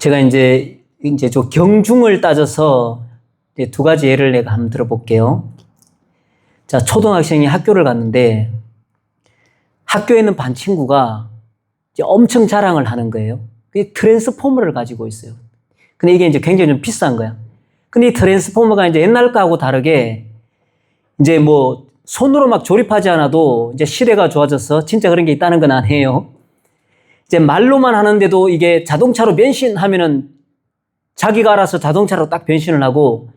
제가 이제 저 경중을 따져서 이제 두 가지 예를 내가 한번 들어볼게요. 자, 초등학생이 학교를 갔는데 학교에 있는 반 친구가 이제 엄청 자랑을 하는 거예요. 그게 트랜스포머를 가지고 있어요. 근데 이게 이제 굉장히 좀 비싼 거야. 근데 이 트랜스포머가 이제 옛날 거하고 다르게 이제 뭐 손으로 막 조립하지 않아도 이제 시대가 좋아져서 진짜 그런 게 있다는 건 아니에요. 이제 말로만 하는데도 이게 자동차로 변신하면은 자기가 알아서 자동차로 딱 변신을 하고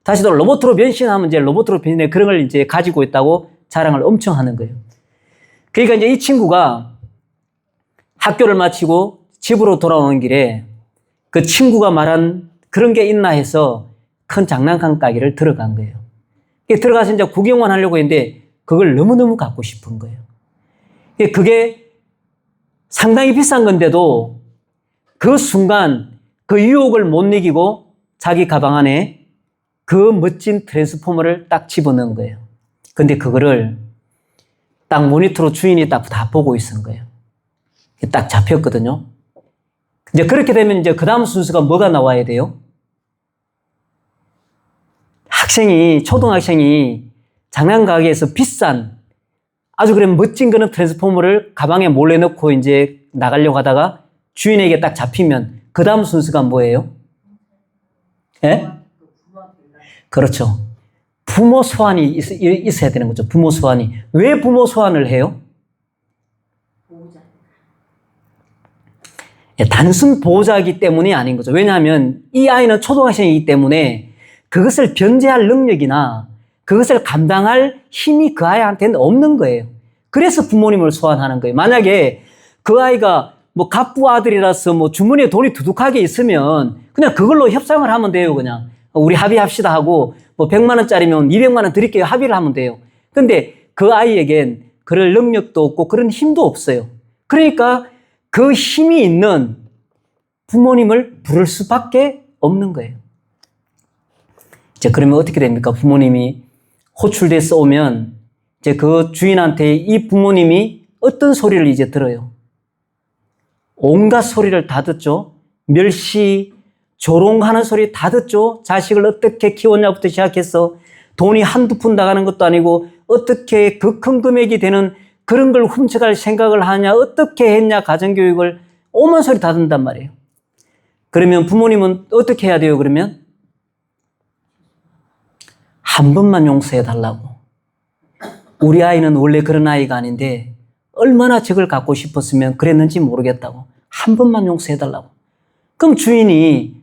다시 또 로봇으로 변신하면 이제 로봇으로 변신해 그런 걸 이제 가지고 있다고 자랑을 엄청 하는 거예요. 그러니까 이제 이 친구가 학교를 마치고 집으로 돌아오는 길에 그 친구가 말한 그런 게 있나 해서 큰 장난감 가게를 들어간 거예요. 들어가서 이제 구경만 하려고 했는데 그걸 너무너무 갖고 싶은 거예요. 그게 상당히 비싼 건데도 그 순간 그 유혹을 못 이기고 자기 가방 안에 그 멋진 트랜스포머를 딱 집어넣은 거예요. 근데 그거를 딱 모니터로 주인이 딱 다 보고 있은 거예요. 딱 잡혔거든요. 이제 그렇게 되면 이제 그 다음 순서가 뭐가 나와야 돼요? 초등학생이 장난 가게에서 비싼 아주 그런 멋진 그런 트랜스포머를 가방에 몰래 넣고 이제 나가려고 하다가 주인에게 딱 잡히면 그 다음 순서가 뭐예요? 예? 그렇죠. 부모 소환이 있어야 되는 거죠. 부모 소환이. 왜 부모 소환을 해요? 예, 단순 보호자이기 때문이 아닌 거죠. 왜냐하면 이 아이는 초등학생이기 때문에 그것을 변제할 능력이나 그것을 감당할 힘이 그 아이한테는 없는 거예요. 그래서 부모님을 소환하는 거예요. 만약에 그 아이가 뭐 갑부 아들이라서 뭐 주머니에 돈이 두둑하게 있으면 그냥 그걸로 협상을 하면 돼요. 그냥 우리 합의합시다 하고 뭐 100만 원짜리면 200만 원 드릴게요. 합의를 하면 돼요. 근데 그 아이에겐 그럴 능력도 없고 그런 힘도 없어요. 그러니까 그 힘이 있는 부모님을 부를 수밖에 없는 거예요. 이제 그러면 어떻게 됩니까? 부모님이 호출돼서 오면 이제 그 주인한테 이 부모님이 어떤 소리를 이제 들어요? 온갖 소리를 다 듣죠. 멸시, 조롱하는 소리 다 듣죠. 자식을 어떻게 키웠냐부터 시작해서 돈이 한두 푼 나가는 것도 아니고 어떻게 그 큰 금액이 되는 그런 걸 훔쳐갈 생각을 하냐, 어떻게 했냐, 가정교육을 오만 소리 다 듣는단 말이에요. 그러면 부모님은 어떻게 해야 돼요, 그러면? 한 번만 용서해 달라고. 우리 아이는 원래 그런 아이가 아닌데 얼마나 저걸 갖고 싶었으면 그랬는지 모르겠다고. 한 번만 용서해 달라고. 그럼 주인이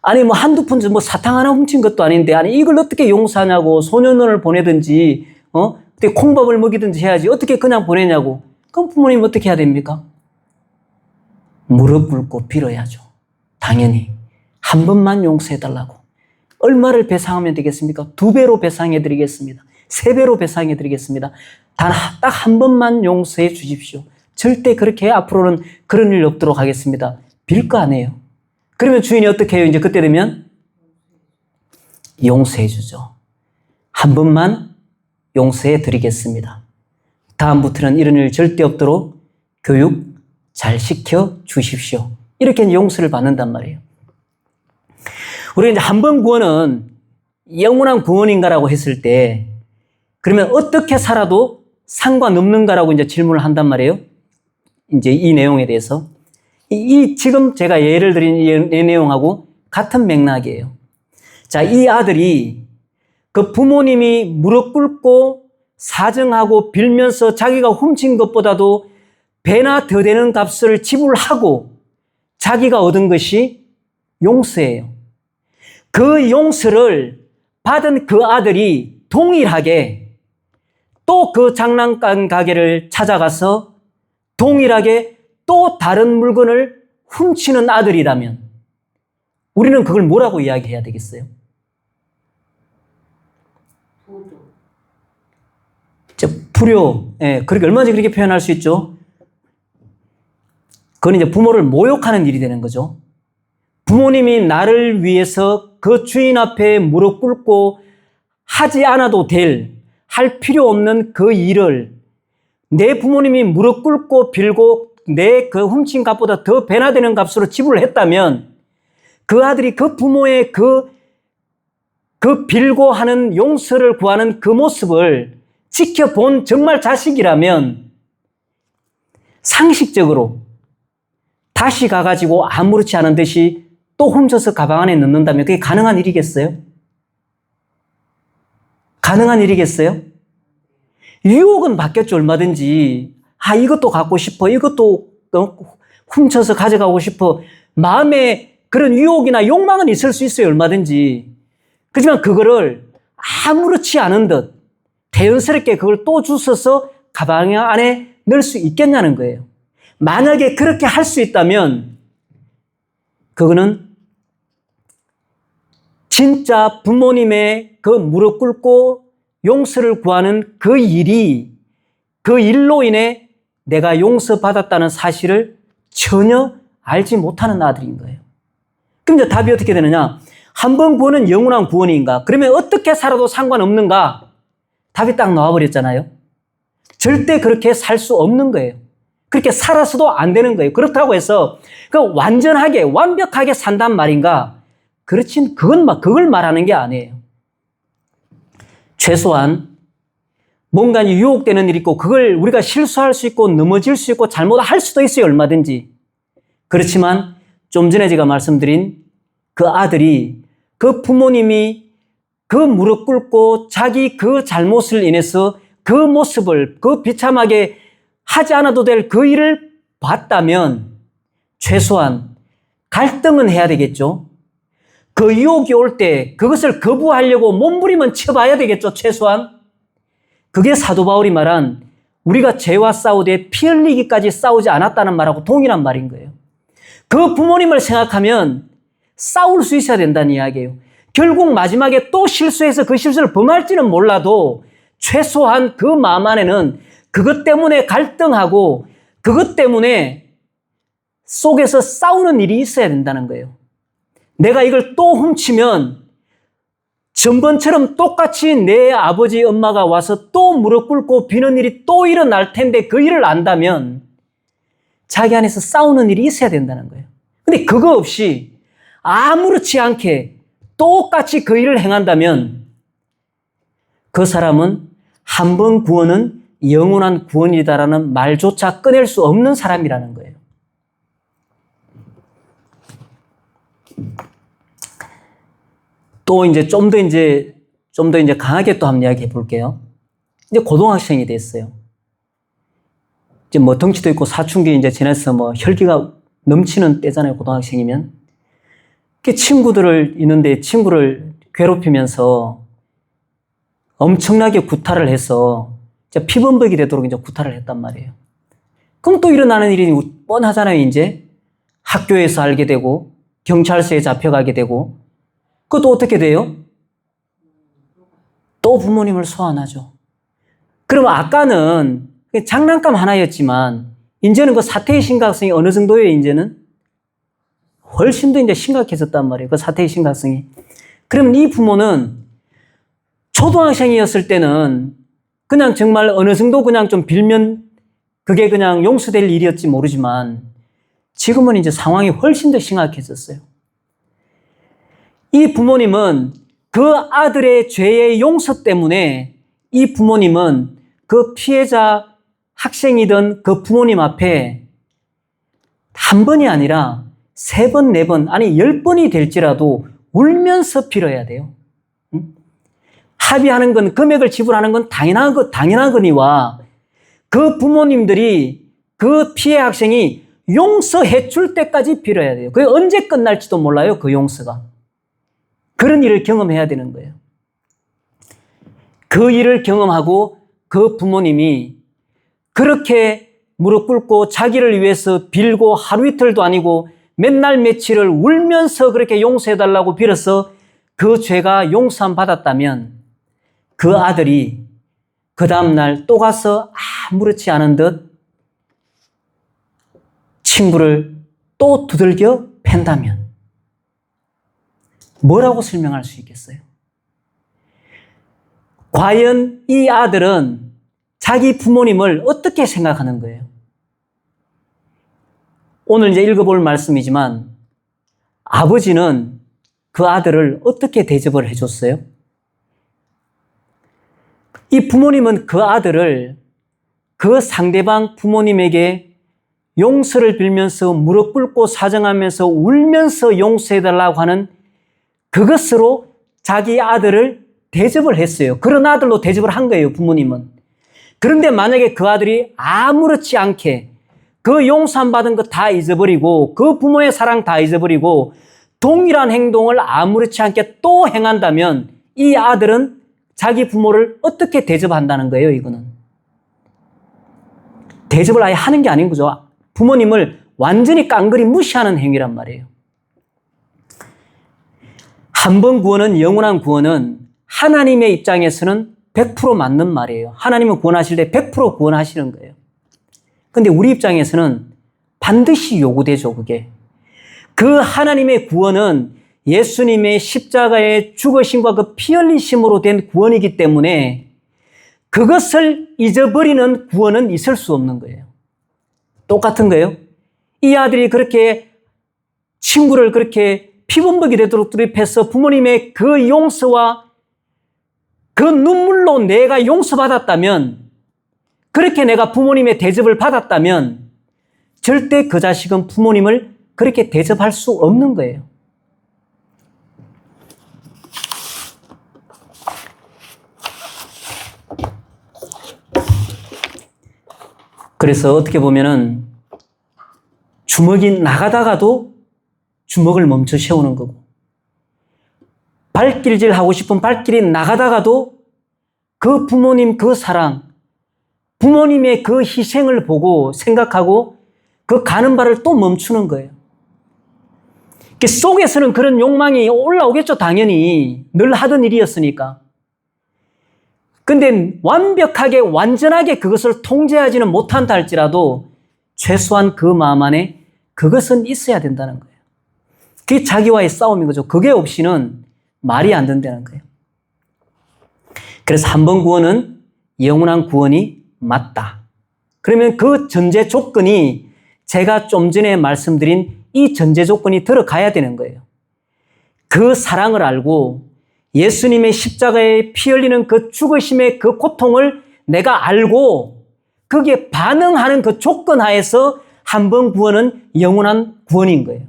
아니 뭐 한두 푼 뭐 사탕 하나 훔친 것도 아닌데 아니 이걸 어떻게 용서하냐고. 소년원을 보내든지 어떻게 콩밥을 먹이든지 해야지 어떻게 그냥 보내냐고. 그럼 부모님 어떻게 해야 됩니까? 무릎 꿇고 빌어야죠. 당연히 한 번만 용서해 달라고. 얼마를 배상하면 되겠습니까? 2배로 배상해 드리겠습니다. 3배로 배상해 드리겠습니다. 단 딱 한 번만 용서해 주십시오. 절대 그렇게 앞으로는 그런 일 없도록 하겠습니다. 빌 거 아니에요. 그러면 주인이 어떻게 해요? 이제 그때 되면 용서해 주죠. 한 번만 용서해 드리겠습니다. 다음부터는 이런 일 절대 없도록 교육 잘 시켜 주십시오. 이렇게 용서를 받는단 말이에요. 우리가 이제 한 번 구원은 영원한 구원인가라고 했을 때 그러면 어떻게 살아도 상관없는가라고 이제 질문을 한단 말이에요. 이제 이 내용에 대해서. 지금 제가 예를 드린 이 내용하고 같은 맥락이에요. 자, 이 아들이 그 부모님이 무릎 꿇고 사정하고 빌면서 자기가 훔친 것보다도 배나 더 되는 값을 지불하고 자기가 얻은 것이 용서예요. 그 용서를 받은 그 아들이 동일하게 또 그 장난감 가게를 찾아가서 동일하게 또 다른 물건을 훔치는 아들이라면 우리는 그걸 뭐라고 이야기해야 되겠어요? 불효. 예, 그렇게 얼마든지 그렇게 표현할 수 있죠. 그건 이제 부모를 모욕하는 일이 되는 거죠. 부모님이 나를 위해서 그 주인 앞에 무릎 꿇고 하지 않아도 할 필요 없는 그 일을 내 부모님이 무릎 꿇고 빌고 내 그 훔친 값보다 더 배나 되는 값으로 지불을 했다면 그 아들이 그 부모의 그 빌고 하는 용서를 구하는 그 모습을 지켜본 정말 자식이라면 상식적으로 다시 가가지고 아무렇지 않은 듯이 또 훔쳐서 가방 안에 넣는다면 그게 가능한 일이겠어요? 가능한 일이겠어요? 유혹은 받겠죠, 얼마든지. 이것도 갖고 싶어. 이것도 훔쳐서 가져가고 싶어. 마음에 그런 유혹이나 욕망은 있을 수 있어요, 얼마든지. 그렇지만 그거를 아무렇지 않은 듯 대연스럽게 그걸 또 주워서 가방 안에 넣을 수 있겠냐는 거예요. 만약에 그렇게 할 수 있다면 그거는 진짜 부모님의 그 무릎 꿇고 용서를 구하는 그 일이 그 일로 인해 내가 용서받았다는 사실을 전혀 알지 못하는 아들인 거예요. 그럼 이제 답이 어떻게 되느냐? 한 번 구원은 영원한 구원인가? 그러면 어떻게 살아도 상관없는가? 답이 딱 나와버렸잖아요. 절대 그렇게 살 수 없는 거예요. 그렇게 살아서도 안 되는 거예요. 그렇다고 해서 완전하게 완벽하게 산단 말인가? 그렇진 그걸 말하는 게 아니에요. 최소한 뭔가 유혹되는 일이 있고 그걸 우리가 실수할 수 있고 넘어질 수 있고 잘못할 수도 있어요. 얼마든지. 그렇지만 좀 전에 제가 말씀드린 그 아들이 그 부모님이 그 무릎 꿇고 자기 그 잘못을 인해서 그 모습을 그 비참하게 하지 않아도 될 그 일을 봤다면 최소한 갈등은 해야 되겠죠. 그 유혹이 올 때 그것을 거부하려고 몸부림은 쳐봐야 되겠죠. 최소한. 그게 사도 바울이 말한 우리가 죄와 싸우되 피 흘리기까지 싸우지 않았다는 말하고 동일한 말인 거예요. 그 부모님을 생각하면 싸울 수 있어야 된다는 이야기예요. 결국 마지막에 또 실수해서 그 실수를 범할지는 몰라도 최소한 그 마음 안에는 그것 때문에 갈등하고 그것 때문에 속에서 싸우는 일이 있어야 된다는 거예요. 내가 이걸 또 훔치면 전번처럼 똑같이 내 아버지 엄마가 와서 또 무릎 꿇고 비는 일이 또 일어날 텐데 그 일을 안다면 자기 안에서 싸우는 일이 있어야 된다는 거예요. 근데 그거 없이 아무렇지 않게 똑같이 그 일을 행한다면 그 사람은 한 번 구원은 영원한 구원이다라는 말조차 꺼낼 수 없는 사람이라는 거예요. 또 이제 좀 더 강하게 또 한번 이야기해 볼게요. 이제 고등학생이 됐어요. 이제 뭐 덩치도 있고 사춘기 이제 지나서 뭐 혈기가 넘치는 때잖아요, 고등학생이면. 친구들을 있는데 친구를 괴롭히면서 엄청나게 구타를 해서 피범벅이 되도록 이제 구타를 했단 말이에요. 그럼 또 일어나는 일이 뻔하잖아요, 이제. 학교에서 알게 되고, 경찰서에 잡혀가게 되고, 그것도 어떻게 돼요? 또 부모님을 소환하죠. 그러면 아까는 장난감 하나였지만, 이제는 그 사태의 심각성이 어느 정도예요, 이제는? 훨씬 더 이제 심각해졌단 말이에요, 그 사태의 심각성이. 그러면 이 부모는 초등학생이었을 때는 그냥 정말 어느 정도 그냥 좀 빌면 그게 그냥 용서될 일이었지 모르지만 지금은 이제 상황이 훨씬 더 심각해졌어요. 이 부모님은 그 아들의 죄의 용서 때문에 이 부모님은 그 피해자 학생이던 그 부모님 앞에 한 번이 아니라 3번, 4번, 아니 10번이 될지라도 울면서 빌어야 돼요. 합의하는 건, 금액을 지불하는 건 당연하거니와 그 부모님들이 그 피해 학생이 용서해 줄 때까지 빌어야 돼요. 그게 언제 끝날지도 몰라요, 그 용서가. 그런 일을 경험해야 되는 거예요. 그 일을 경험하고 그 부모님이 그렇게 무릎 꿇고 자기를 위해서 빌고 하루 이틀도 아니고 맨날 며칠을 울면서 그렇게 용서해달라고 빌어서 그 죄가 용서함 받았다면 그 아들이 그 다음날 또 가서 아무렇지 않은 듯 친구를 또 두들겨 팬다면 뭐라고 설명할 수 있겠어요? 과연 이 아들은 자기 부모님을 어떻게 생각하는 거예요? 오늘 이제 읽어볼 말씀이지만 아버지는 그 아들을 어떻게 대접을 해줬어요? 이 부모님은 그 아들을 그 상대방 부모님에게 용서를 빌면서 무릎 꿇고 사정하면서 울면서 용서해달라고 하는 그것으로 자기 아들을 대접을 했어요. 그런 아들로 대접을 한 거예요, 부모님은. 그런데 만약에 그 아들이 아무렇지 않게 그 용서함 받은 거 다 잊어버리고 그 부모의 사랑 다 잊어버리고 동일한 행동을 아무렇지 않게 또 행한다면 이 아들은 자기 부모를 어떻게 대접한다는 거예요, 이거는. 대접을 아예 하는 게 아닌 거죠. 부모님을 완전히 깡그리 무시하는 행위란 말이에요. 한 번 구원은, 영원한 구원은 하나님의 입장에서는 100% 맞는 말이에요. 하나님은 구원하실 때 100% 구원하시는 거예요. 근데 우리 입장에서는 반드시 요구되죠, 그게. 그 하나님의 구원은 예수님의 십자가의 죽으심과 그 피 흘리심으로 된 구원이기 때문에 그것을 잊어버리는 구원은 있을 수 없는 거예요. 똑같은 거예요. 이 아들이 그렇게 친구를 그렇게 피범벅이 되도록 드립해서 부모님의 그 용서와 그 눈물로 내가 용서받았다면, 그렇게 내가 부모님의 대접을 받았다면 절대 그 자식은 부모님을 그렇게 대접할 수 없는 거예요. 그래서 어떻게 보면은 주먹이 나가다가도 주먹을 멈춰 세우는 거고, 발길질 하고 싶은 발길이 나가다가도 그 부모님 그 사랑, 부모님의 그 희생을 보고 생각하고 그 가는 발을 또 멈추는 거예요. 그 속에서는 그런 욕망이 올라오겠죠, 당연히. 늘 하던 일이었으니까. 근데 완벽하게, 완전하게 그것을 통제하지는 못한다 할지라도 최소한 그 마음 안에 그것은 있어야 된다는 거예요. 그게 자기와의 싸움인 거죠. 그게 없이는 말이 안 된다는 거예요. 그래서 한 번 구원은 영원한 구원이 맞다. 그러면 그 전제 조건이 제가 좀 전에 말씀드린 이 전제 조건이 들어가야 되는 거예요. 그 사랑을 알고 예수님의 십자가에 피 흘리는 그 죽으심의 그 고통을 내가 알고 거기에 반응하는 그 조건 하에서 한 번 구원은 영원한 구원인 거예요.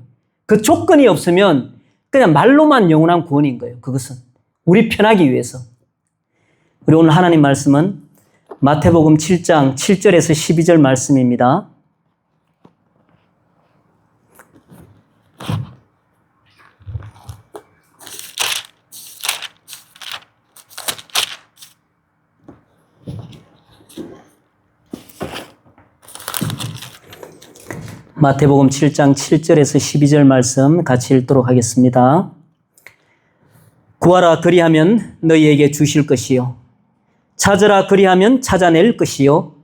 그 조건이 없으면 그냥 말로만 영원한 구원인 거예요. 그것은 우리 편하기 위해서. 우리 오늘 하나님 말씀은 마태복음 7장 7절에서 12절 말씀입니다. 마태복음 7장 7절에서 12절 말씀 같이 읽도록 하겠습니다. 구하라 그리하면 너희에게 주실 것이요, 찾으라 그리하면 찾아낼 것이요,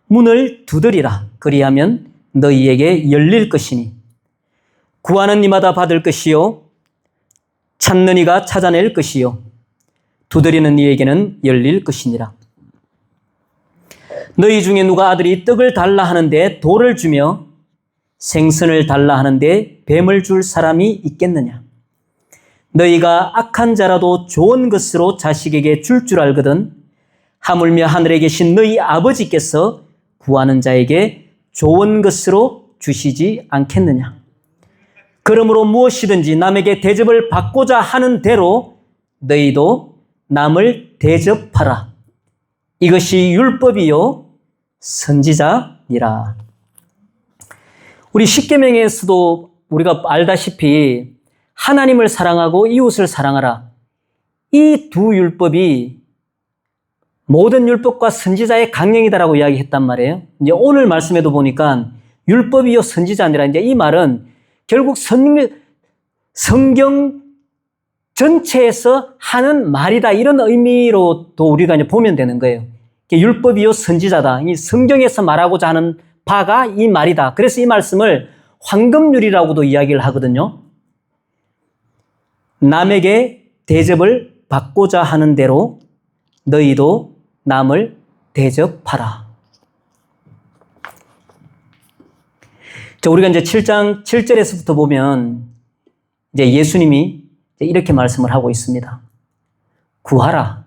문을 두드리라 그리하면 너희에게 열릴 것이니 구하는 이마다 받을 것이요, 찾는 이가 찾아낼 것이요, 두드리는 이에게는 열릴 것이니라. 너희 중에 누가 아들이 떡을 달라 하는데 돌을 주며 생선을 달라 하는데 뱀을 줄 사람이 있겠느냐? 너희가 악한 자라도 좋은 것으로 자식에게 줄 알거든 하물며 하늘에 계신 너희 아버지께서 구하는 자에게 좋은 것으로 주시지 않겠느냐? 그러므로 무엇이든지 남에게 대접을 받고자 하는 대로 너희도 남을 대접하라. 이것이 율법이요 선지자니라. 우리 십계명에서도 우리가 알다시피 하나님을 사랑하고 이웃을 사랑하라. 이 두 율법이 모든 율법과 선지자의 강령이다라고 이야기했단 말이에요. 이제 오늘 말씀에도 보니까 율법이요 선지자니라. 이제 이 말은 결국 성경 전체에서 하는 말이다, 이런 의미로도 우리가 이제 보면 되는 거예요. 율법이요 선지자다. 이 성경에서 말하고자 하는 바가 이 말이다. 그래서 이 말씀을 황금률이라고도 이야기를 하거든요. 남에게 대접을 받고자 하는 대로 너희도 남을 대접하라. 자, 우리가 이제 7장 7절에서부터 보면 이제 예수님이 이렇게 말씀을 하고 있습니다. 구하라.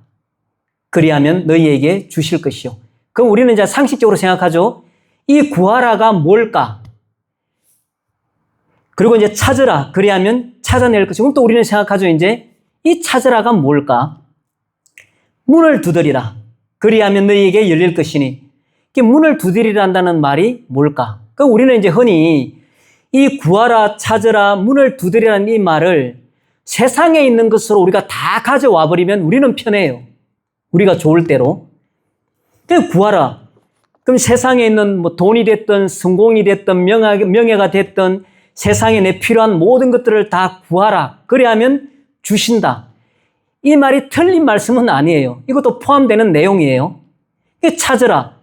그리하면 너희에게 주실 것이요. 그럼 우리는 이제 상식적으로 생각하죠. 이 구하라가 뭘까? 그리고 이제 찾으라. 그리하면 찾아낼 것이고, 그럼 또 우리는 생각하죠. 이제 이 찾으라가 뭘까? 문을 두드리라. 그리하면 너희에게 열릴 것이니. 이게 문을 두드리란다는 말이 뭘까? 그럼 우리는 이제 흔히 이 구하라, 찾으라, 문을 두드리라는 이 말을 세상에 있는 것으로 우리가 다 가져와 버리면 우리는 편해요. 우리가 좋을 대로. 그냥 구하라. 그럼 세상에 있는 뭐 돈이 됐든 성공이 됐든 명예가 됐든 세상에 내 필요한 모든 것들을 다 구하라. 그래야면 주신다. 이 말이 틀린 말씀은 아니에요. 이것도 포함되는 내용이에요. 찾으라.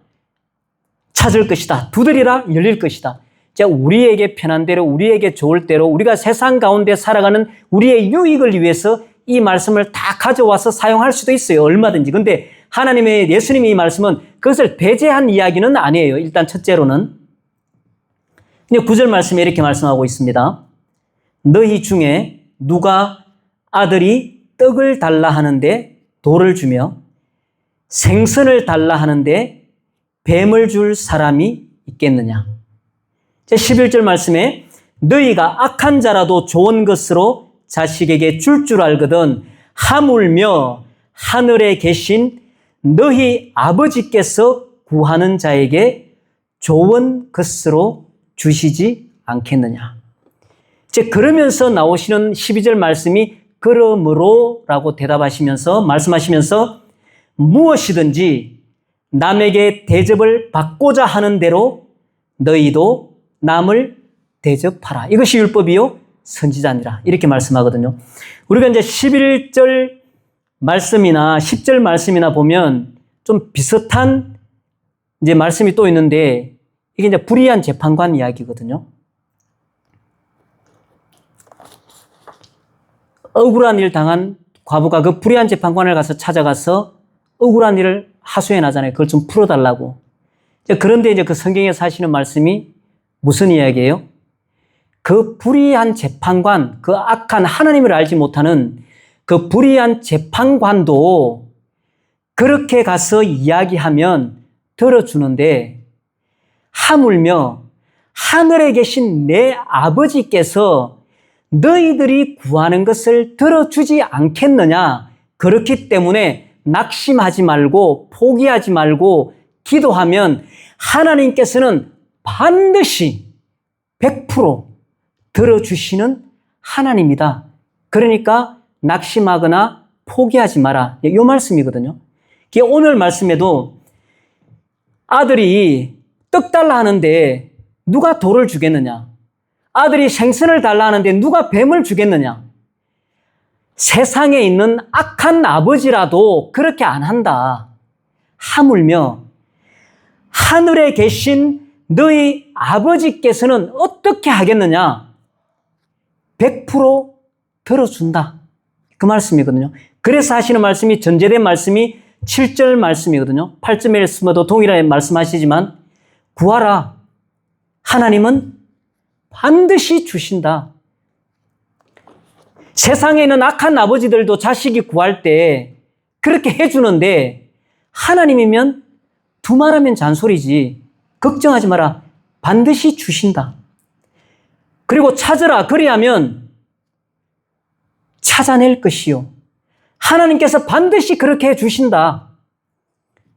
찾을 것이다. 두드리라. 열릴 것이다. 자, 우리에게 편한 대로, 우리에게 좋을 대로, 우리가 세상 가운데 살아가는 우리의 유익을 위해서 이 말씀을 다 가져와서 사용할 수도 있어요. 얼마든지. 근데 하나님의, 예수님의 이 말씀은 그것을 배제한 이야기는 아니에요. 일단 첫째로는. 9절 말씀에 이렇게 말씀하고 있습니다. 너희 중에 누가 아들이 떡을 달라 하는데 돌을 주며 생선을 달라 하는데 뱀을 줄 사람이 있겠느냐. 11절 말씀에 너희가 악한 자라도 좋은 것으로 자식에게 줄 알거든 하물며 하늘에 계신 너희 아버지께서 구하는 자에게 좋은 것으로 주시지 않겠느냐. 이제 그러면서 나오시는 12절 말씀이 그러므로 라고 대답하시면서 말씀하시면서 무엇이든지 남에게 대접을 받고자 하는 대로 너희도 남을 대접하라. 이것이 율법이요 선지자니라. 이렇게 말씀하거든요. 우리가 이제 11절 말씀이나 10절 말씀이나 보면 좀 비슷한 이제 말씀이 또 있는데 이게 이제 불의한 재판관 이야기거든요. 억울한 일 당한 과부가 그 불의한 재판관을 가서 찾아가서 억울한 일을 하소연 하잖아요. 그걸 좀 풀어달라고. 그런데 이제 그 성경에서 하시는 말씀이 무슨 이야기예요? 그 불의한 재판관, 그 악한 하나님을 알지 못하는 그 불의한 재판관도 그렇게 가서 이야기하면 들어주는데 하물며 하늘에 계신 내 아버지께서 너희들이 구하는 것을 들어주지 않겠느냐. 그렇기 때문에 낙심하지 말고 포기하지 말고 기도하면 하나님께서는 반드시 100% 들어주시는 하나님이다. 그러니까 낙심하거나 포기하지 마라. 이 말씀이거든요. 오늘 말씀에도 아들이 떡 달라 하는데 누가 돌을 주겠느냐? 아들이 생선을 달라 하는데 누가 뱀을 주겠느냐? 세상에 있는 악한 아버지라도 그렇게 안 한다. 하물며 하늘에 계신 너희 아버지께서는 어떻게 하겠느냐? 100% 들어준다. 그 말씀이거든요. 그래서 하시는 말씀이 전제된 말씀이 7절 말씀이거든요. 8절에서도 동일하게 말씀하시지만 구하라. 하나님은 반드시 주신다. 세상에 있는 악한 아버지들도 자식이 구할 때 그렇게 해주는데 하나님이면 두말하면 잔소리지. 걱정하지 마라. 반드시 주신다. 그리고 찾으라. 그리하면 찾아낼 것이요. 하나님께서 반드시 그렇게 해주신다.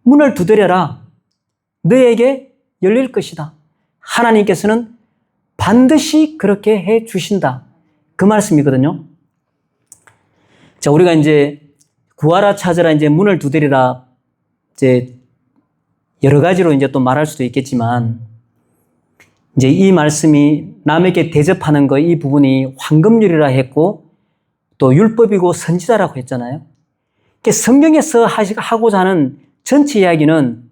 문을 두드려라. 너에게 열릴 것이다. 하나님께서는 반드시 그렇게 해주신다. 그 말씀이거든요. 자, 우리가 이제 구하라, 찾으라, 이제 문을 두드리라, 이제 여러 가지로 이제 또 말할 수도 있겠지만, 이제 이 말씀이 남에게 대접하는 거, 이 부분이 황금률이라 했고, 또 율법이고 선지자라고 했잖아요. 성경에서 하고자 하는 전체 이야기는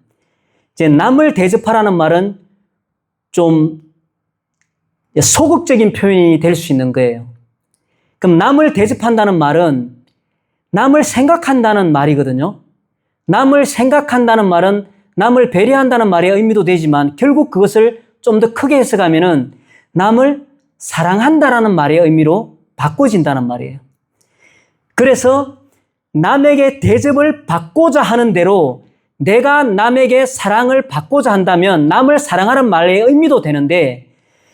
이제 남을 대접하라는 말은 좀 소극적인 표현이 될 수 있는 거예요. 그럼 남을 대접한다는 말은 남을 생각한다는 말이거든요. 남을 생각한다는 말은 남을 배려한다는 말의 의미도 되지만 결국 그것을 좀 더 크게 해석하면은 남을 사랑한다라는 말의 의미로 바꿔진다는 말이에요. 그래서 남에게 대접을 받고자 하는 대로 내가 남에게 사랑을 받고자 한다면 남을 사랑하는 말의 의미도 되는데,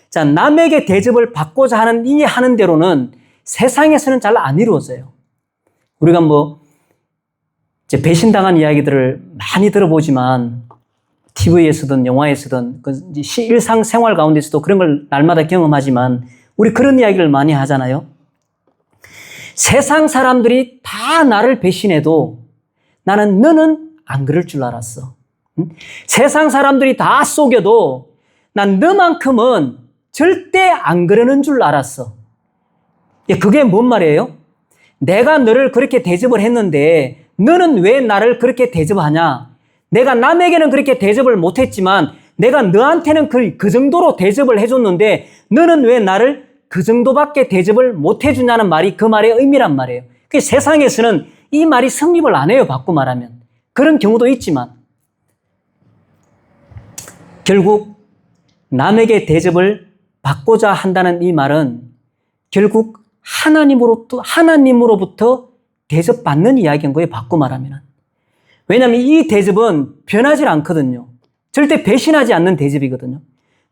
자, 남에게 대접을 받고자 하는 이 하는 대로는 세상에서는 잘 안 이루어져요. 우리가 이제 배신당한 이야기들을 많이 들어보지만 TV에서든 영화에서든 일상생활 가운데서도 그런 걸 날마다 경험하지만 우리 그런 이야기를 많이 하잖아요. 세상 사람들이 다 나를 배신해도 너는 안 그럴 줄 알았어. 세상 사람들이 다 속여도 난 너만큼은 절대 안 그러는 줄 알았어. 그게 뭔 말이에요? 내가 너를 그렇게 대접을 했는데 너는 왜 나를 그렇게 대접하냐? 내가 남에게는 그렇게 대접을 못했지만 내가 너한테는 그 정도로 대접을 해줬는데 너는 왜 나를 그 정도밖에 대접을 못해주냐는 말이 그 말의 의미란 말이에요. 세상에서는 이 말이 성립을 안 해요. 바꿔 말하면. 그런 경우도 있지만 결국 남에게 대접을 받고자 한다는 이 말은 결국 하나님으로부터 대접받는 이야기인 거예요. 바꿔 말하면. 왜냐하면 이 대접은 변하지 않거든요. 절대 배신하지 않는 대접이거든요.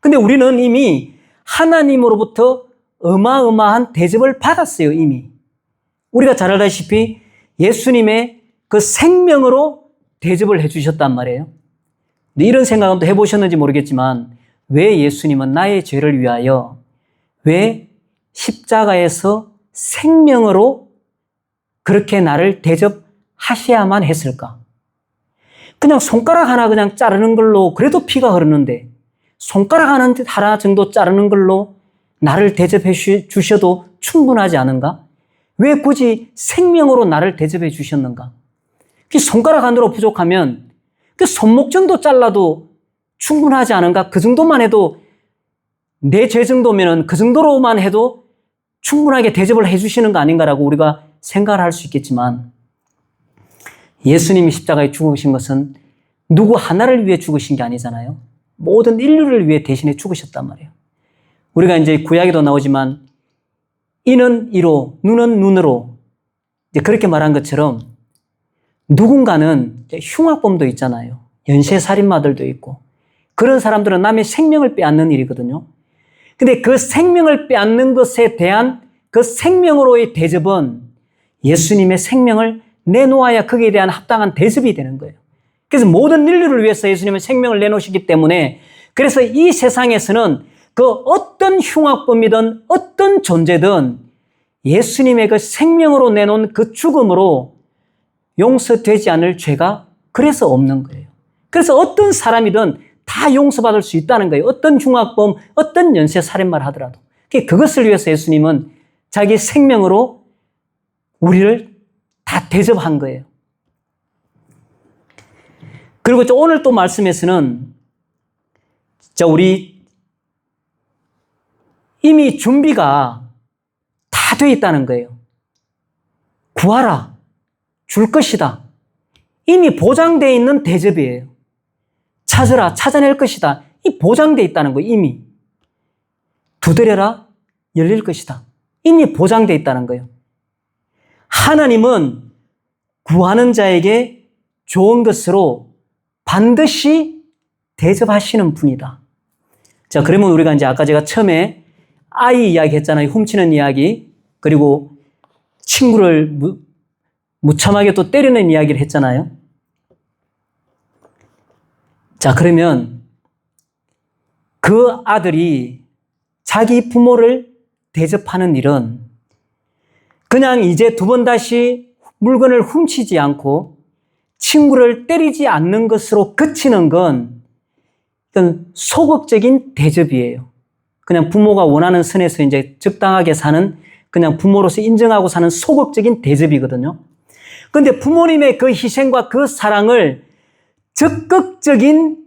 근데 우리는 이미 하나님으로부터 어마어마한 대접을 받았어요. 이미. 우리가 잘 알다시피 예수님의 그 생명으로 대접을 해주셨단 말이에요. 근데 이런 생각은 또 해보셨는지 모르겠지만 왜 예수님은 나의 죄를 위하여 왜 십자가에서 생명으로 그렇게 나를 대접하셔야만 했을까? 그냥 손가락 하나 그냥 자르는 걸로 그래도 피가 흐르는데 손가락 하나 정도 자르는 걸로 나를 대접해 주셔도 충분하지 않은가? 왜 굳이 생명으로 나를 대접해 주셨는가? 손가락 하나로 부족하면 그 손목 정도 잘라도 충분하지 않은가? 그 정도만 해도 내 죄 정도면은 그 정도로만 해도 충분하게 대접을 해 주시는 거 아닌가라고 우리가 생각을 할 수 있겠지만 예수님이 십자가에 죽으신 것은 누구 하나를 위해 죽으신 게 아니잖아요. 모든 인류를 위해 대신에 죽으셨단 말이에요. 우리가 이제 구약에도 나오지만 이는 이로 눈은 눈으로 이제 그렇게 말한 것처럼 누군가는 흉악범도 있잖아요. 연쇄살인마들도 있고 그런 사람들은 남의 생명을 빼앗는 일이거든요. 근데 그 생명을 빼앗는 것에 대한 그 생명으로의 대접은 예수님의 생명을 내놓아야 거기에 대한 합당한 대접이 되는 거예요. 그래서 모든 인류를 위해서 예수님은 생명을 내놓으시기 때문에 그래서 이 세상에서는 그 어떤 흉악범이든 어떤 존재든 예수님의 그 생명으로 내놓은 그 죽음으로 용서되지 않을 죄가 그래서 없는 거예요. 그래서 어떤 사람이든 다 용서받을 수 있다는 거예요. 어떤 흉악범, 어떤 연쇄살인마를 하더라도. 그것을 위해서 예수님은 자기 생명으로 우리를 다 대접한 거예요. 그리고 오늘 또 말씀에서는 우리 이미 준비가 다 돼 있다는 거예요. 구하라. 줄 것이다. 이미 보장되어 있는 대접이에요. 찾으라. 찾아낼 것이다. 이 보장되어 있다는 거예요. 이미. 두드려라. 열릴 것이다. 이미 보장되어 있다는 거예요. 하나님은 구하는 자에게 좋은 것으로 반드시 대접하시는 분이다. 자, 그러면 우리가 이제 아까 제가 처음에 아이 이야기 했잖아요. 훔치는 이야기. 그리고 친구를 무참하게 또 때리는 이야기를 했잖아요. 자, 그러면 그 아들이 자기 부모를 대접하는 일은 그냥 이제 두 번 다시 물건을 훔치지 않고 친구를 때리지 않는 것으로 그치는 건 이건 소극적인 대접이에요. 그냥 부모가 원하는 선에서 이제 적당하게 사는 그냥 부모로서 인정하고 사는 소극적인 대접이거든요. 그런데 부모님의 그 희생과 그 사랑을 적극적인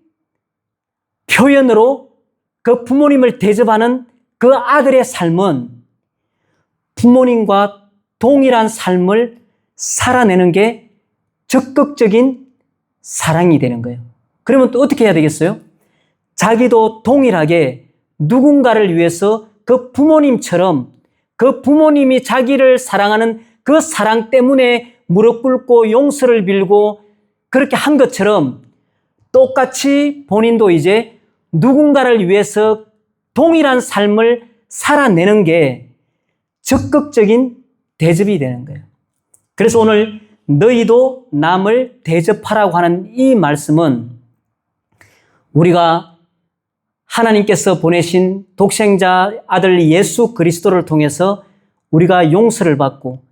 표현으로 그 부모님을 대접하는 그 아들의 삶은 부모님과 동일한 삶을 살아내는 게 적극적인 사랑이 되는 거예요. 그러면 또 어떻게 해야 되겠어요? 자기도 동일하게 누군가를 위해서 그 부모님처럼 그 부모님이 자기를 사랑하는 그 사랑 때문에 무릎 꿇고 용서를 빌고 그렇게 한 것처럼 똑같이 본인도 이제 누군가를 위해서 동일한 삶을 살아내는 게 적극적인 대접이 되는 거예요. 그래서 오늘 너희도 남을 대접하라고 하는 이 말씀은 우리가 하나님께서 보내신 독생자 아들 예수 그리스도를 통해서 우리가 용서를 받고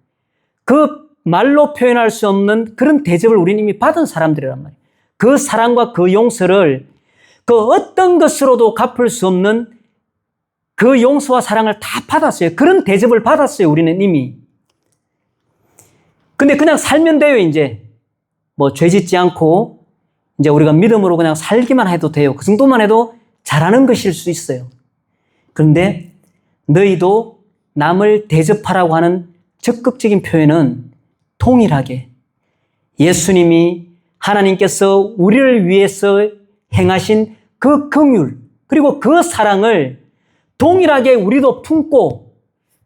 그 말로 표현할 수 없는 그런 대접을 우리는 이미 받은 사람들이란 말이에요. 그 사랑과 그 용서를 그 어떤 것으로도 갚을 수 없는 그 용서와 사랑을 다 받았어요. 그런 대접을 받았어요. 우리는 이미. 근데 그냥 살면 돼요. 이제 뭐 죄 짓지 않고 이제 우리가 믿음으로 그냥 살기만 해도 돼요. 그 정도만 해도 잘하는 것일 수 있어요. 그런데 너희도 남을 대접하라고 하는 적극적인 표현은 동일하게 예수님이 하나님께서 우리를 위해서 행하신 그 긍휼 그리고 그 사랑을 동일하게 우리도 품고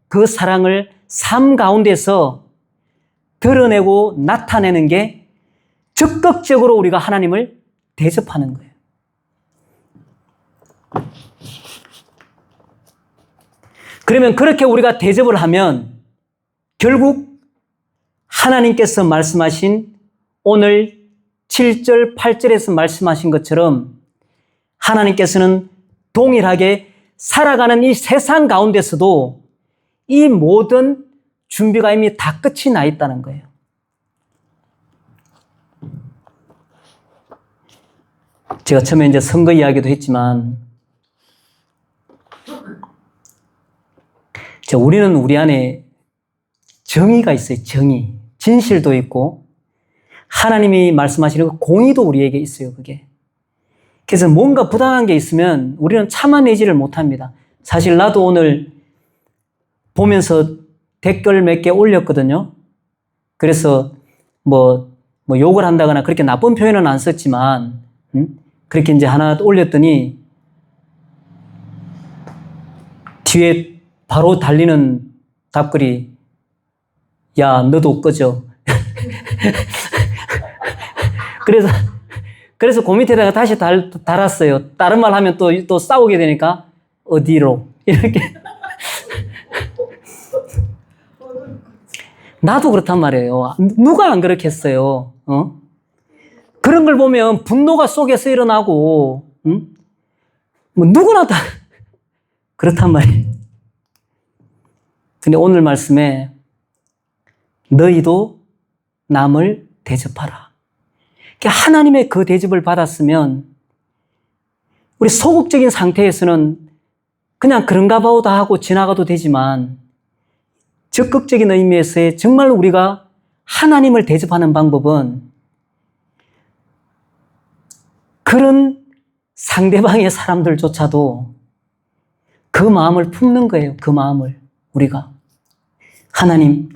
그 사랑을 삶 가운데서 드러내고 나타내는 게 적극적으로 우리가 하나님을 대접하는 거예요. 그러면 그렇게 우리가 대접을 하면 결국 하나님께서 말씀하신 오늘 7절, 8절에서 말씀하신 것처럼 하나님께서는 동일하게 살아가는 이 세상 가운데서도 이 모든 준비가 이미 다 끝이 나 있다는 거예요. 제가 처음에 이제 선거 이야기도 했지만 우리는 우리 안에 정의가 있어요. 정의. 진실도 있고 하나님이 말씀하시는 그 공의도 우리에게 있어요. 그게. 그래서 뭔가 부당한 게 있으면 우리는 참아내지를 못합니다. 사실 나도 오늘 보면서 댓글 몇 개 올렸거든요. 그래서 뭐 욕을 한다거나 그렇게 나쁜 표현은 안 썼지만 그렇게 이제 하나 올렸더니 뒤에 바로 달리는 답글이 야 너도 꺼져. 그래서 그 밑에다가 다시 달았어요. 다른 말 하면 또 싸우게 되니까 어디로 이렇게. 나도 그렇단 말이에요. 누가 안 그렇겠어요. 그런 걸 보면 분노가 속에서 일어나고 뭐 누구나 다 그렇단 말이에요. 근데 오늘 말씀에 너희도 남을 대접하라. 하나님의 그 대접을 받았으면 우리 소극적인 상태에서는 그냥 그런가 보다 하고 지나가도 되지만 적극적인 의미에서의 정말 우리가 하나님을 대접하는 방법은 그런 상대방의 사람들조차도 그 마음을 품는 거예요. 그 마음을 우리가. 하나님,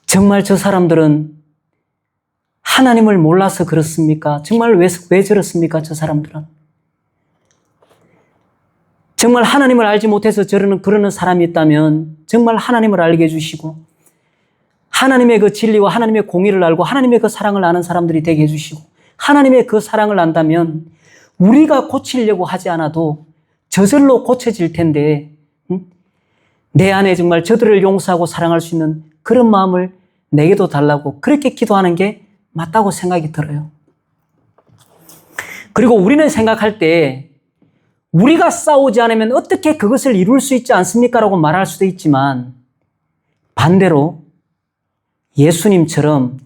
정말 저 사람들은 하나님을 몰라서 그렇습니까? 정말 왜 저렇습니까? 저 사람들은. 정말 하나님을 알지 못해서 그러는 사람이 있다면 정말 하나님을 알게 해주시고 하나님의 그 진리와 하나님의 공의를 알고 하나님의 그 사랑을 아는 사람들이 되게 해주시고 하나님의 그 사랑을 안다면 우리가 고치려고 하지 않아도 저절로 고쳐질 텐데 내 안에 정말 저들을 용서하고 사랑할 수 있는 그런 마음을 내게도 달라고 그렇게 기도하는 게 맞다고 생각이 들어요. 그리고 우리는 생각할 때 우리가 싸우지 않으면 어떻게 그것을 이룰 수 있지 않습니까? 라고 말할 수도 있지만 반대로 예수님처럼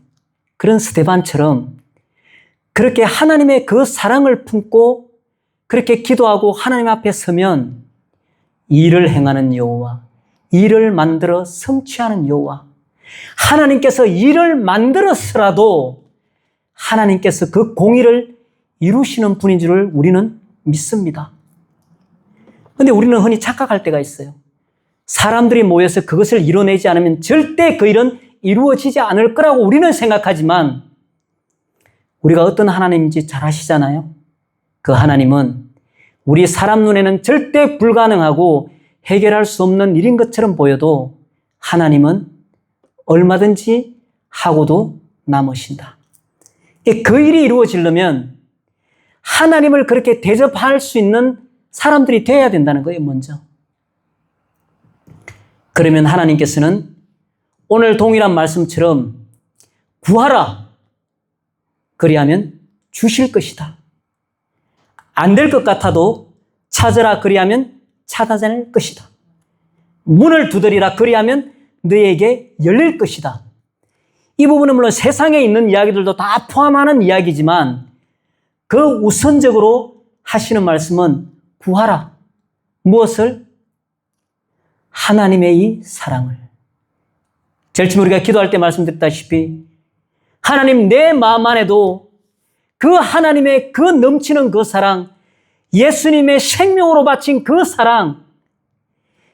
그런 스데반처럼 그렇게 하나님의 그 사랑을 품고 그렇게 기도하고 하나님 앞에 서면 일을 행하는 여호와, 일을 만들어 성취하는 여호와, 하나님께서 일을 만들었으라도 하나님께서 그 공의를 이루시는 분인 줄을 우리는 믿습니다. 그런데 우리는 흔히 착각할 때가 있어요. 사람들이 모여서 그것을 이뤄내지 않으면 절대 그 일은 이루어지지 않을 거라고 우리는 생각하지만 우리가 어떤 하나님인지 잘 아시잖아요. 그 하나님은 우리 사람 눈에는 절대 불가능하고 해결할 수 없는 일인 것처럼 보여도 하나님은 얼마든지 하고도 남으신다. 그 일이 이루어지려면 하나님을 그렇게 대접할 수 있는 사람들이 되어야 된다는 거예요, 먼저. 그러면 하나님께서는 오늘 동일한 말씀처럼 구하라. 그리하면 주실 것이다. 안 될 것 같아도 찾으라. 그리하면 찾아낼 것이다. 문을 두드리라. 그리하면 너에게 열릴 것이다. 이 부분은 물론 세상에 있는 이야기들도 다 포함하는 이야기지만 그 우선적으로 하시는 말씀은 구하라. 무엇을? 하나님의 이 사랑을. 제일 처음 우리가 기도할 때 말씀드렸다시피 하나님, 내 마음 안에도 그 하나님의 그 넘치는 그 사랑, 예수님의 생명으로 바친 그 사랑,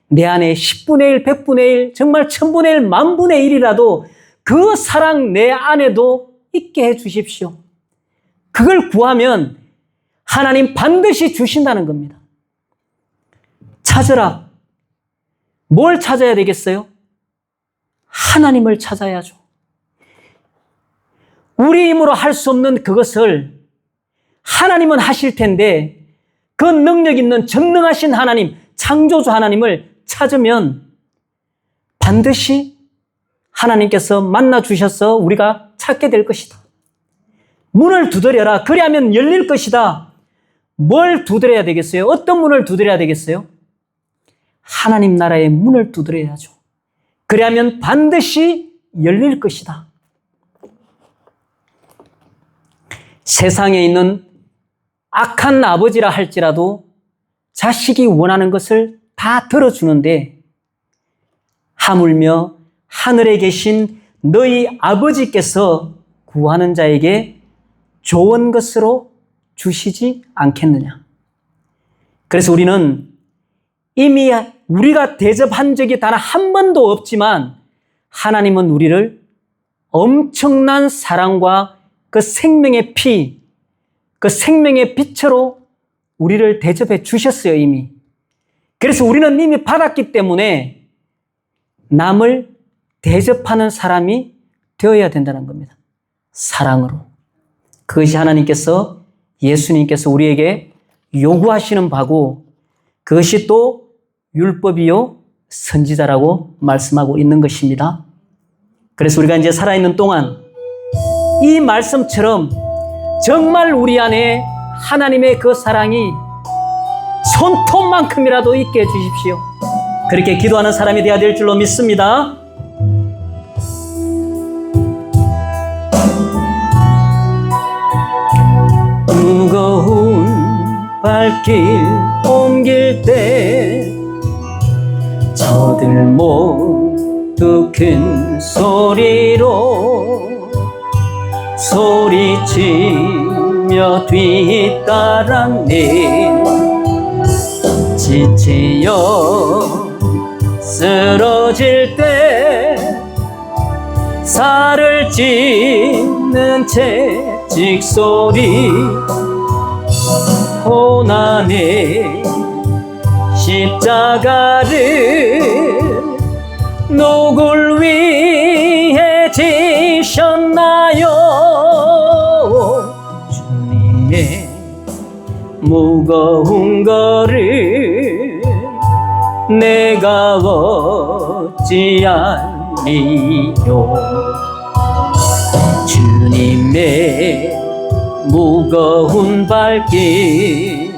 내 안에 10분의 1, 100분의 1, 정말 1000분의 1, 만분의 1이라도 그 사랑 내 안에도 있게 해 주십시오. 그걸 구하면 하나님 반드시 주신다는 겁니다. 찾으라. 뭘 찾아야 되겠어요? 하나님을 찾아야죠. 우리 힘으로 할 수 없는 그것을 하나님은 하실 텐데 그 능력 있는 전능하신 하나님, 창조주 하나님을 찾으면 반드시 하나님께서 만나 주셔서 우리가 찾게 될 것이다. 문을 두드려라. 그리하면 열릴 것이다. 뭘 두드려야 되겠어요? 어떤 문을 두드려야 되겠어요? 하나님 나라의 문을 두드려야죠. 그리하면 반드시 열릴 것이다. 세상에 있는 악한 아버지라 할지라도 자식이 원하는 것을 다 들어주는데 하물며 하늘에 계신 너희 아버지께서 구하는 자에게 좋은 것으로 주시지 않겠느냐. 그래서 우리는 이미 우리가 대접한 적이 단 한 번도 없지만 하나님은 우리를 엄청난 사랑과 그 생명의 피, 그 생명의 빛으로 우리를 대접해 주셨어요, 이미. 그래서 우리는 이미 받았기 때문에 남을 대접하는 사람이 되어야 된다는 겁니다. 사랑으로. 그것이 하나님께서, 예수님께서 우리에게 요구하시는 바고 그것이 또 율법이요 선지자라고 말씀하고 있는 것입니다. 그래서 우리가 이제 살아있는 동안 이 말씀처럼 정말 우리 안에 하나님의 그 사랑이 손톱만큼이라도 있게 해주십시오. 그렇게 기도하는 사람이 되어야 될 줄로 믿습니다. 무거운 발길 옮길 때 저들 모두 큰 소리로 소리치며 뒤따랐네. 지치여 쓰러질 때 살을 찢는 채찍 소리 고난의 십자가를 누굴 위해 지셨나요? 주님의 무거운 거를 내가 어찌 알리요? 주님의 무거운 발길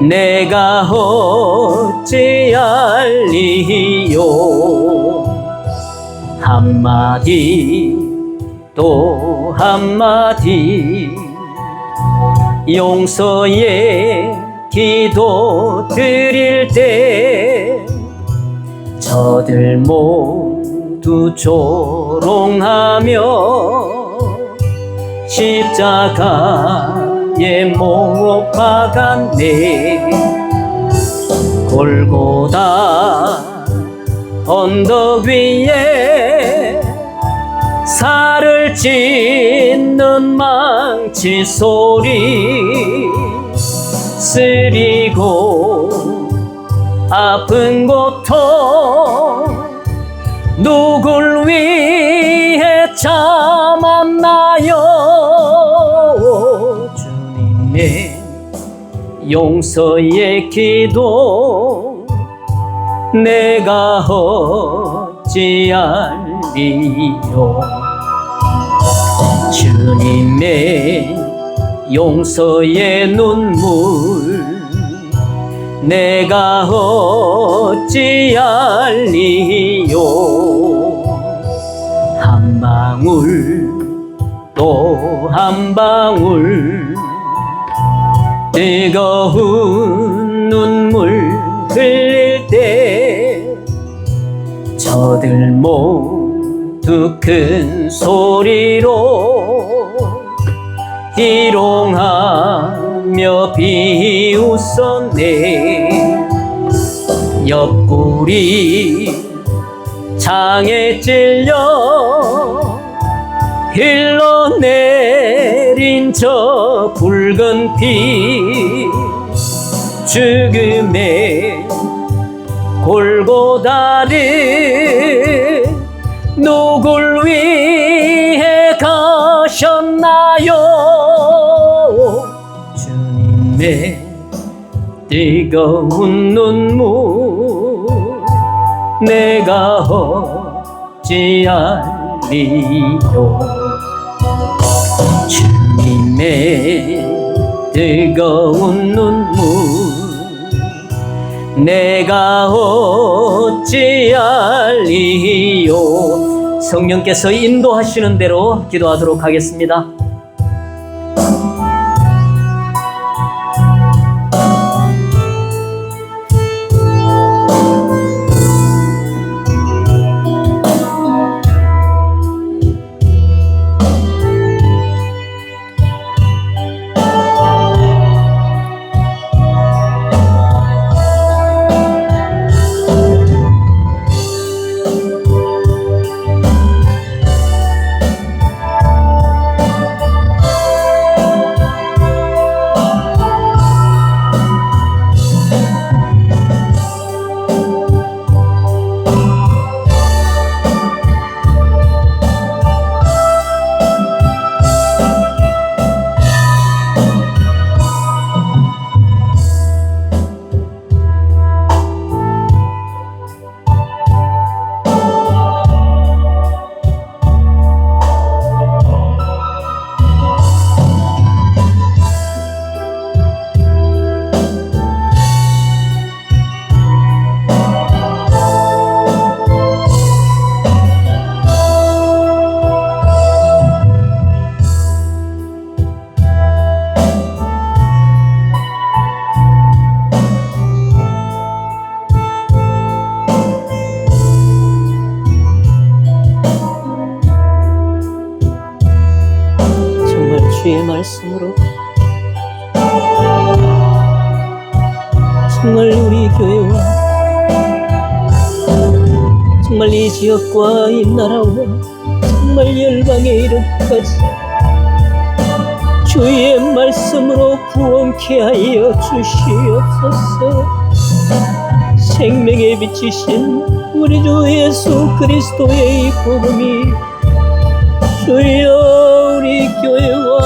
내가 어찌 알리요? 한마디 또 한마디 용서의 기도 드릴 때 저들 모두 조롱하며 십자가에 못 박았네. 골고다 언덕 위에 살을 찢는 망치 소리 쓰리고 아픈 고통 누굴 위해 참았나요? 주님의 용서의 기도 내가 어찌할리요? 주님의 용서의 눈물 내가 어찌할리요? 한 방울 또 한 방울 뜨거운 눈물 흘릴 때 저들 모두 큰 소리로 희롱하며 비웃었네. 옆구리 창에 찔려 흘러내린 저 붉은 피 죽음의 골고다를 누굴 위해 가셨나요? 주님의 뜨거운 눈물 내가 어찌할리요? 주님의 뜨거운 눈물 내가 어찌할리요? 성령께서 인도하시는 대로 기도하도록 하겠습니다. 주의 말씀으로 정말 우리 교회와 정말 이 지역과 이 나라와 정말 열방에 이르기까지 주의 말씀으로 구원케 하여 주시옵소서. 생명에 비치신 우리 주 예수 그리스도의 이 복음이 주여 우리 교회와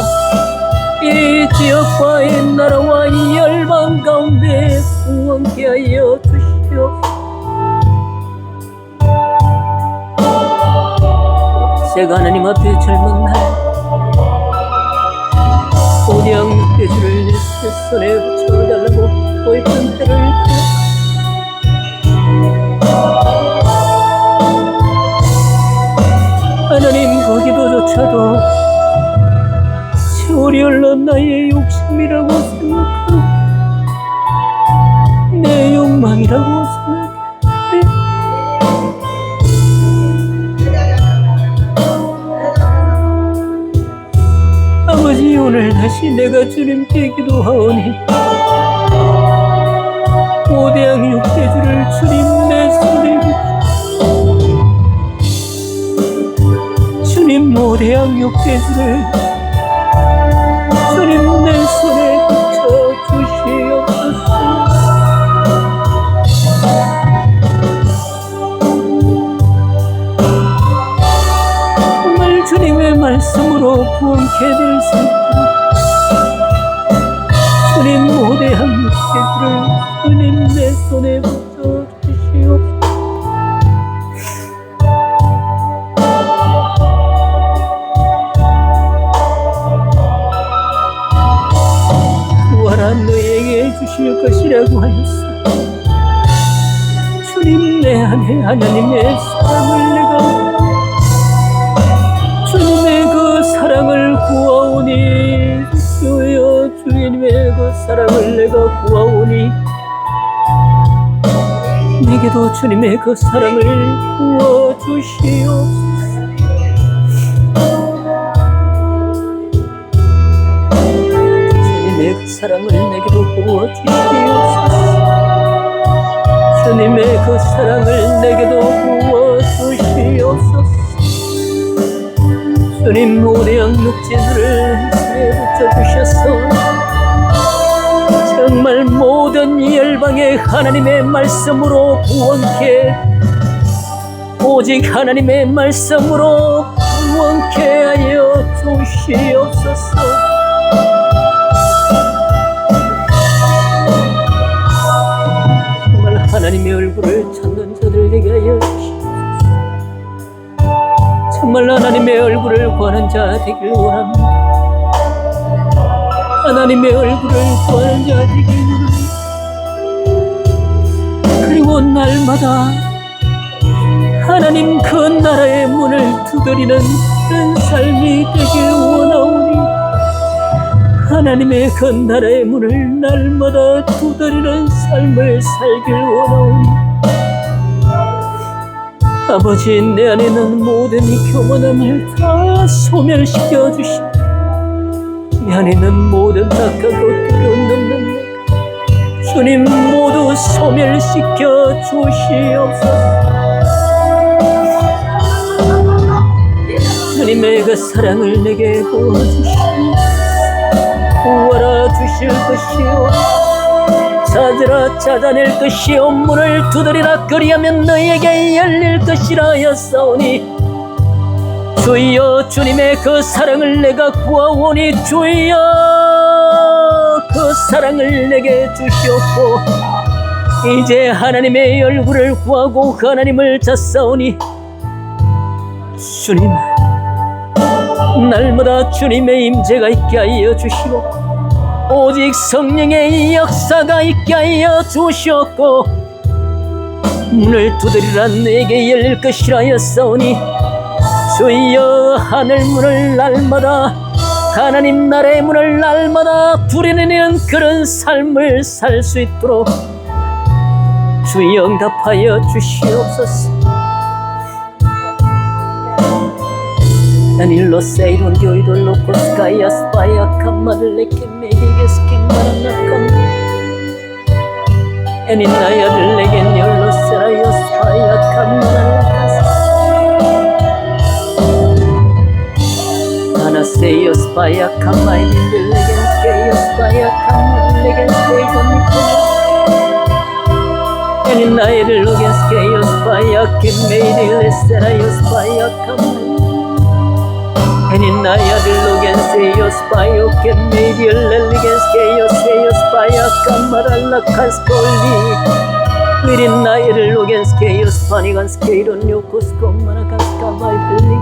이 지역과 이 나라와 이 열방 가운데 구원케 하여 주시옵소서. 제가 하나님 앞에 젊은 날 고대양 육대주를 내 손에 붙여달라고 보였던 때를 하나님 거기도조차도 세월이 흘러 나의 욕심이라고 생각하고 내 욕망이라고 생각해. 아버지 오늘 다시 내가 주님께 기도하오니 고대양 육대주를 주님 내 손에 주님 고대양 육대주를 주님 내 손에 붙여주시옵소서. 주님의 말씀으로 부원케 될 수 있도록 주님 모대한 육체들을 주님 내 손에 붙여주시옵소서. 구하라 너에게 주실 것이라고 하였어. 주님 내 안에 하나님의 사랑을 내가 주님의 그 사랑을 구하오니 주여 주님의 그 사랑을 내가 구하오니 내게도 주님의 그 사랑을 부어주시옵소서. 주님의 그 사랑을 내게도 부어주시옵소서. 주님의 그 사랑을 내게도 부어주시옵소서. 주님 모대한 육체들을 손에 붙여주셔서 정말 모든 열방의 하나님의 말씀으로 구원케 오직 하나님의 말씀으로 구원케 하여 주시옵소서. 정말 하나님의 얼굴을 찾는 자들 되게 하여 주시옵소서. 정말 하나님의 얼굴을 구하는 자 되길 원합니다. 하나님의 얼굴을 구하는 자 되길 원합니다. 그리고 날마다 하나님 그 나라의 문을 두드리는 그런 삶이 되길 원하오니 하나님의 그 나라의 문을 날마다 두드리는 삶을 살길 원하오니 아버지 내 안에 있는 모든 이 교만함을 다 소멸시켜 주시고 내 안에 있는 모든 낙하고 두려운 능력 주님 모두 소멸시켜 주시옵소서. 주님의 그 사랑을 내게 부어주시고 구하라 주실 것이요 찾으라 찾아낼 것이요 문을 두드리라 그리하면 너희에게 열릴 것이라 하였사오니 주여 주님의 그 사랑을 내가 구하오니 주여 그 사랑을 내게 주시옵고 이제 하나님의 얼굴을 구하고 하나님을 찾사오니 주님 날마다 주님의 임재가 있게 하여 주시고 오직 성령의 역사가 있게 하여 주시옵고 문을 두드리라 내게 열릴 것이라 하였사오니 주여 하늘 문을 날마다 하나님 나라의 문을 날마다 두드리는 그런 삶을 살 수 있도록 주여 응답하여 주시옵소서. Danilo Seidon Dioidon Locos Kaya Spaya Kamadleke Mediges Kemaranakam Eninaya Legen Yolo Serayos Spaya Kamarakas Anaseyo Spaya Kamaidin Legen Keyo Spaya Kamadlegen Seidon Eninaya Legen Keyo Spaya Kemedile Serayos Spaya Kamarakas Eninaya dilogen seyos payo que medio leligen seyos paya kamarala kaskoli Mirinaya dilogen seyos panigan skeidon yokos komana kaskabay beli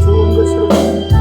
좋은 것으로